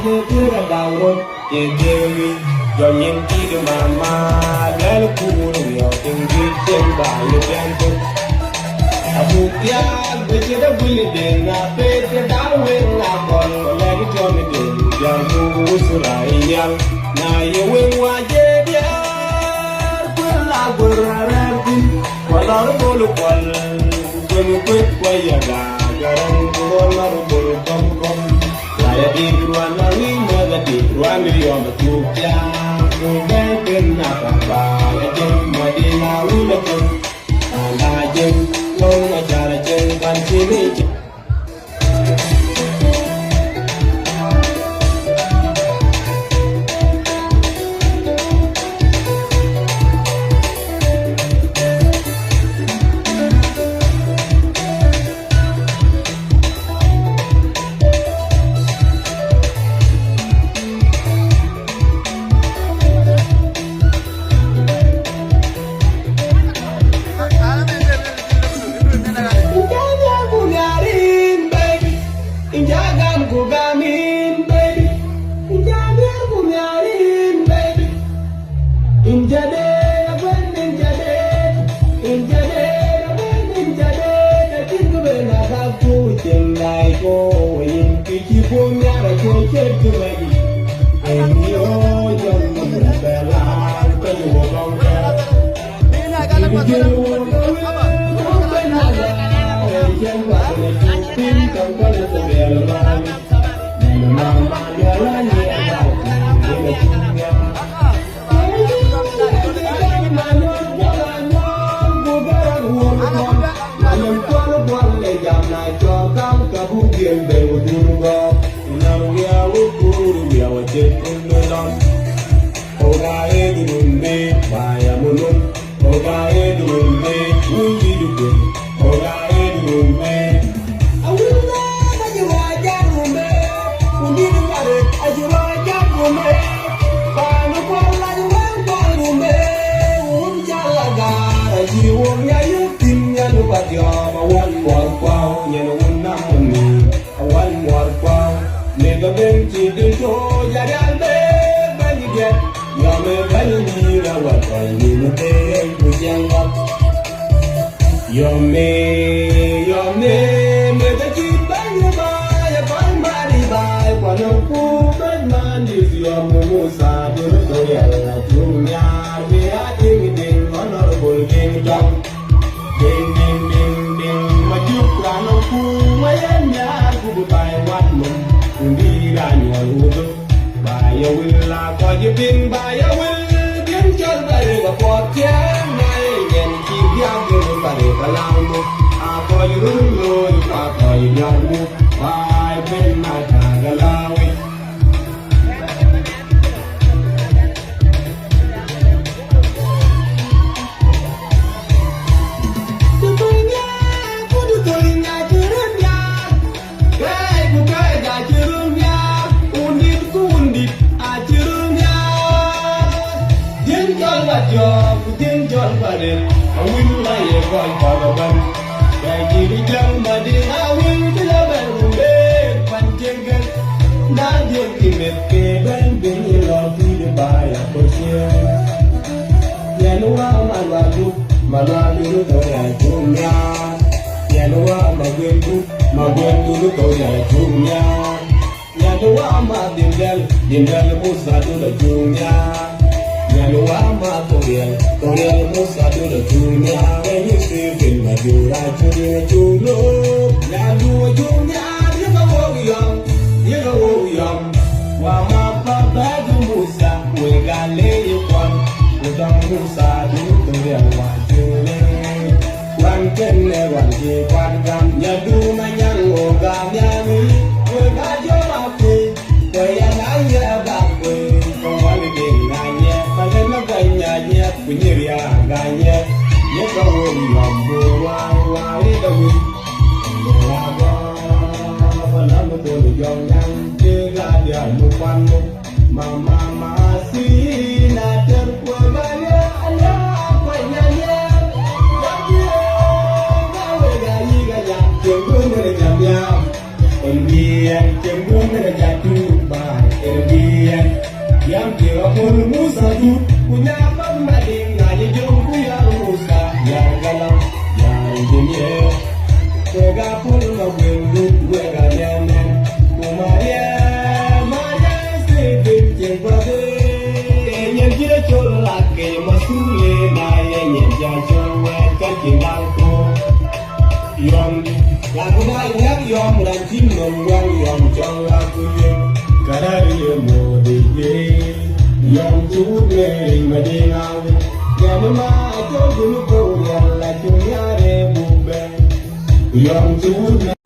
je tira dawo je dewi yo nyen ti de mama lel kuru yo tingi temba yo bianco abu ya beje da buli de na pe te dawe na kon le di jomi de ya mu usura inyal na ye wen wa je dia la gurarati wala bolu kwal kwenu kwet kwa ya ga garan corona bolu kom kom la ya di ruana wi na ga di ruana yo ma tu ya ko ga ken na ka ba ya je ma di na wi na ko ala je lo na jara je ban chi ni Hãy subscribe cho kênh Ghiền Mì Gõ để không bỏ lỡ những video hấp dẫn. Yut punya pemading ngaji jumku yang rusak yang galau yang jenier. Wega pun mabwendut wega nyaman kumaya maya sedih jengkode yang kita colak ke masule na yang jajang wekan jengangko yom lagu banyak yom dan cimong yom jang lagu karari mode yom tuwe madingaw yamma to gulu ko yalla tunyare bube yom tuwe